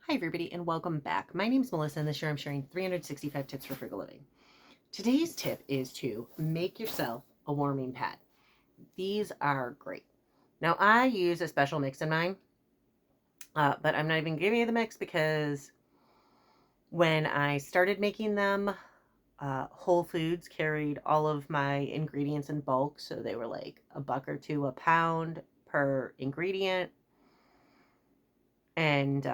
Hi everybody and welcome back. My name is Melissa and this year I'm sharing 365 tips for frugal living. Today's tip is to make yourself a warming pad. These are great. Now I use a special mix in mine, but I'm not even giving you the mix because when I started making them, Whole Foods carried all of my ingredients in bulk, so they were like $1 or $2 a pound per ingredient, and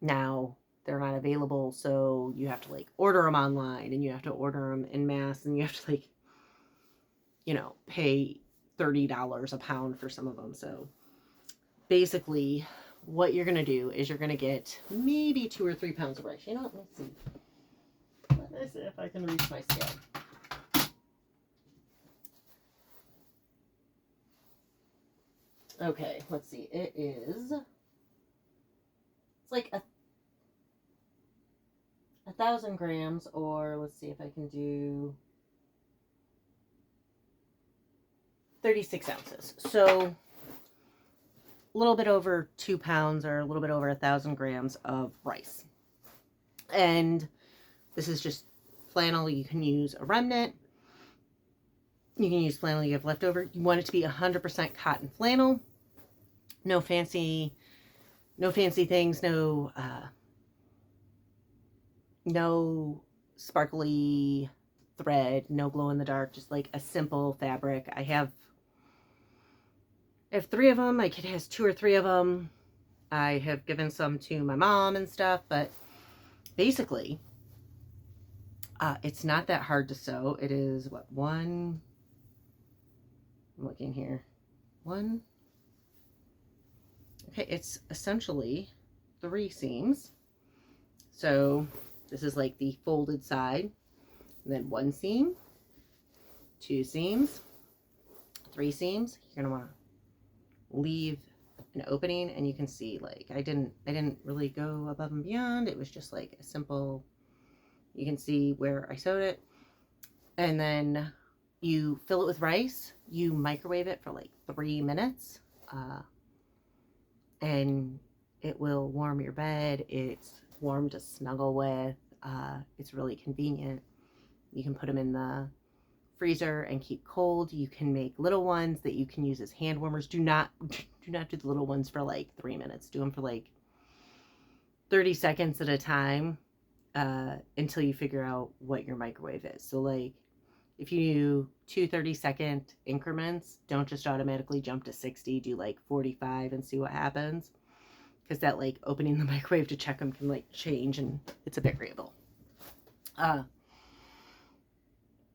now they're not available, so you have to like order them online and you have to order them in mass and you have to like, pay $30 a pound for some of them. So basically what you're going to do is you're going to get maybe 2 or 3 pounds of rice. Let's see. Let me see if I can reach my scale. Okay, let's see. It's like 1,000 grams, or let's see if I can do 36 ounces. So a little bit over 2 pounds or a little bit over 1,000 grams of rice. And this is just flannel. You can use a remnant. You can use flannel you have left over. You want it to be 100% cotton flannel. No fancy things. No sparkly thread. No glow in the dark. Just like a simple fabric. I have 3 of them. My kid has 2 or 3 of them. I have given some to my mom and stuff, but basically, it's not that hard to sew. It is I'm looking here. Okay, it's essentially 3 seams. So this is like the folded side, and then 1 seam, 2 seams, 3 seams. You're gonna want to leave an opening, and you can see like I didn't really go above and beyond. It was just like a simple, you can see where I sewed it. And then you fill it with rice, you microwave it for like 3 minutes, and it will warm your bed. It's warm to snuggle with. It's really convenient. You can put them in the freezer and keep cold. You can make little ones that you can use as hand warmers. Do not do the little ones for like 3 minutes. Do them for like 30 seconds at a time, until you figure out what your microwave is. So like if you do 2 30-second increments, don't just automatically jump to 60. Do like 45 and see what happens, because that like opening the microwave to check them can like change, and it's a bit variable.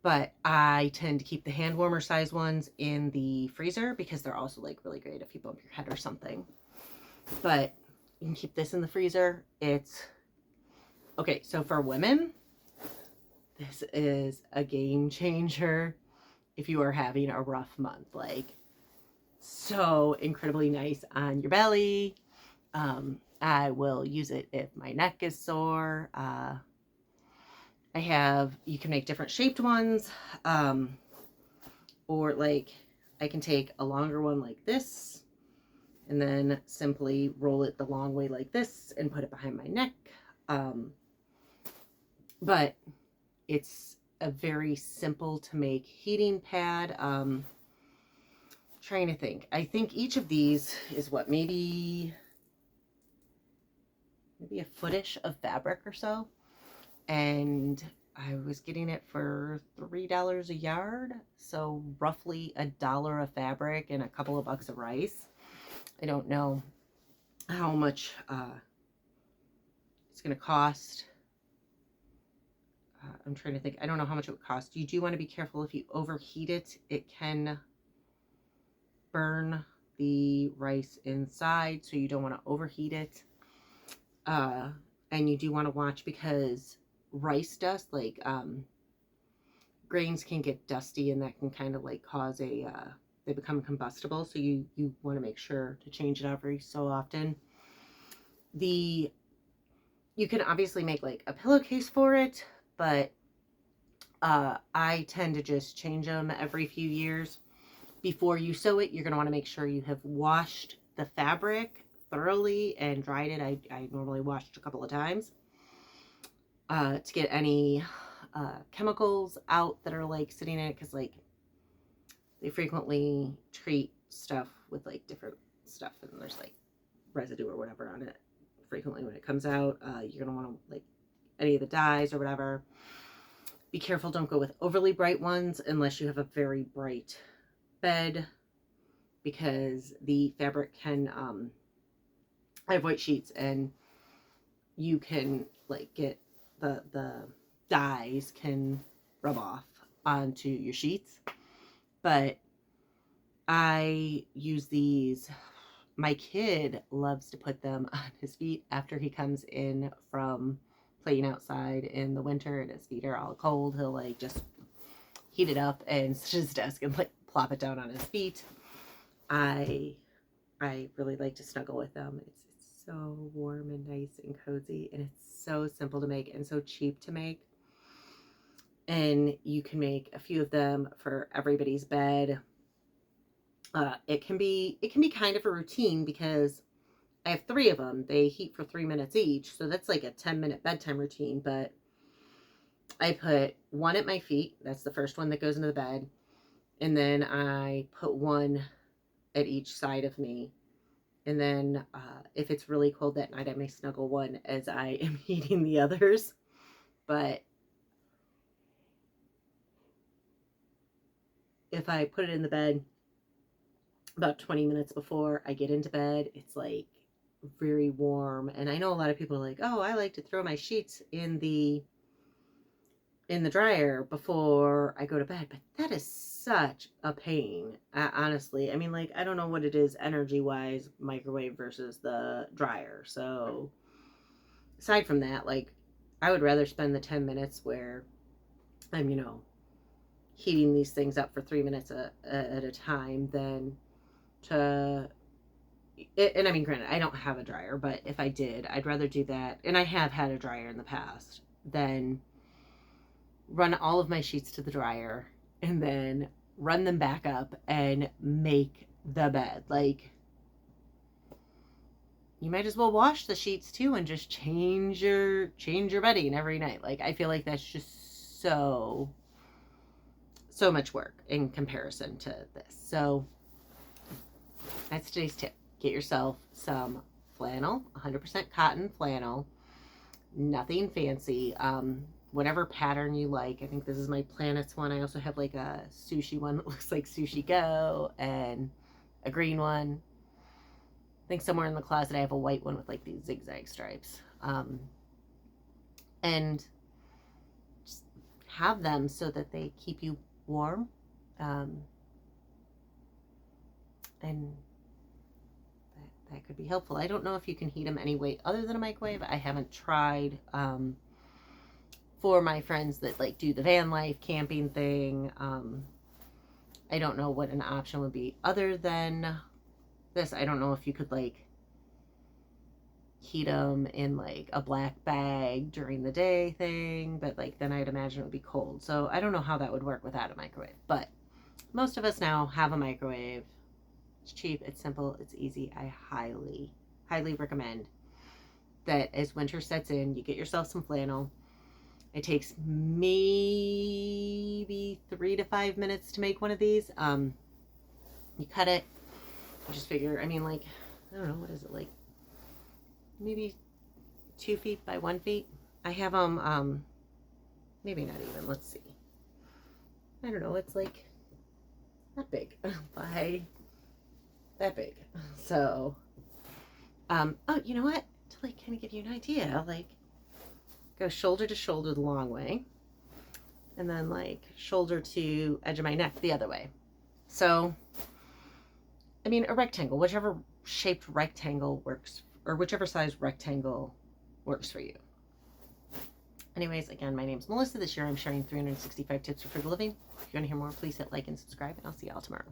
But I tend to keep the hand warmer size ones in the freezer because they're also like really great if you bump your head or something. But you can keep this in the freezer. It's okay. So for women, this is a game changer if you are having a rough month. Like, so incredibly nice on your belly. I will use it if my neck is sore. You can make different shaped ones, or like I can take a longer one like this and then simply roll it the long way like this and put it behind my neck. But it's a very simple to make heating pad. Trying to think. I think each of these is what, maybe a footish of fabric or so. And I was getting it for $3 a yard, so roughly $1 of fabric and a couple of bucks of rice. I don't know how much it's going to cost. I'm trying to think. I don't know how much it would cost. You do want to be careful. If you overheat it, it can burn the rice inside, so you don't want to overheat it. And you do want to watch, because rice dust, like grains can get dusty, and that can kind of like cause they become combustible. So you want to make sure to change it every so often. You can obviously make like a pillowcase for it, but I tend to just change them every few years. Before you sew it, you're going to want to make sure you have washed the fabric thoroughly and dried it. I normally washed a couple of times to get any chemicals out that are like sitting in it, because like they frequently treat stuff with like different stuff, and there's like residue or whatever on it frequently when it comes out. You're gonna want to like any of the dyes or whatever. Be careful, don't go with overly bright ones unless you have a very bright bed, because the fabric can I have white sheets, and you can like get the dyes can rub off onto your sheets. But I use these. My kid loves to put them on his feet after he comes in from playing outside in the winter and his feet are all cold. He'll like just heat it up and sit at his desk and like plop it down on his feet. I really like to snuggle with them. It's so warm and nice and cozy, and it's so simple to make and so cheap to make. And you can make a few of them for everybody's bed. It can be kind of a routine because I have 3 of them. They heat for 3 minutes each, so that's like a 10-minute bedtime routine. But I put one at my feet. That's the first one that goes into the bed. And then I put one at each side of me. And then if it's really cold that night, I may snuggle one as I am heating the others. But if I put it in the bed about 20 minutes before I get into bed, it's like very warm. And I know a lot of people are like, oh, I like to throw my sheets in the dryer before I go to bed, but that is such a pain, honestly. I mean, like, I don't know what it is energy wise, microwave versus the dryer. So aside from that, like, I would rather spend the 10 minutes where I'm, heating these things up for 3 minutes at a time than to, and I mean, granted, I don't have a dryer, but if I did, I'd rather do that. And I have had a dryer in the past than run all of my sheets to the dryer and then run them back up and make the bed. Like, you might as well wash the sheets too and just change your bedding every night. Like, I feel like that's just so much work in comparison to this. So that's today's tip. Get yourself some flannel, 100% cotton flannel, nothing fancy. Whatever pattern you like. I think this is my planets one. I also have like a sushi one that looks like Sushi Go, and a green one. I think somewhere in the closet I have a white one with like these zigzag stripes. And just have them so that they keep you warm. And that could be helpful. I don't know if you can heat them any way other than a microwave. I haven't tried. For my friends that like do the van life camping thing, I don't know what an option would be other than this. I don't know if you could like heat them in like a black bag during the day thing, but like then I'd imagine it would be cold. So I don't know how that would work without a microwave, but most of us now have a microwave. It's cheap, it's simple, it's easy. I highly recommend that as winter sets in, you get yourself some flannel. It takes maybe 3 to 5 minutes to make one of these. You cut it. You just figure, I mean, like, I don't know, what is it, like, maybe 2 feet by 1 feet. I have them, maybe not even, let's see. I don't know, it's like, not big, by that big. So, oh, you know what? To, like, kind of give you an idea, like, go shoulder to shoulder the long way, and then like shoulder to edge of my neck the other way. So, I mean, a rectangle, whichever shaped rectangle works, or whichever size rectangle works for you. Anyways, again, my name's Melissa. This year I'm sharing 365 tips for frugal living. If you want to hear more, please hit like and subscribe, and I'll see y'all tomorrow.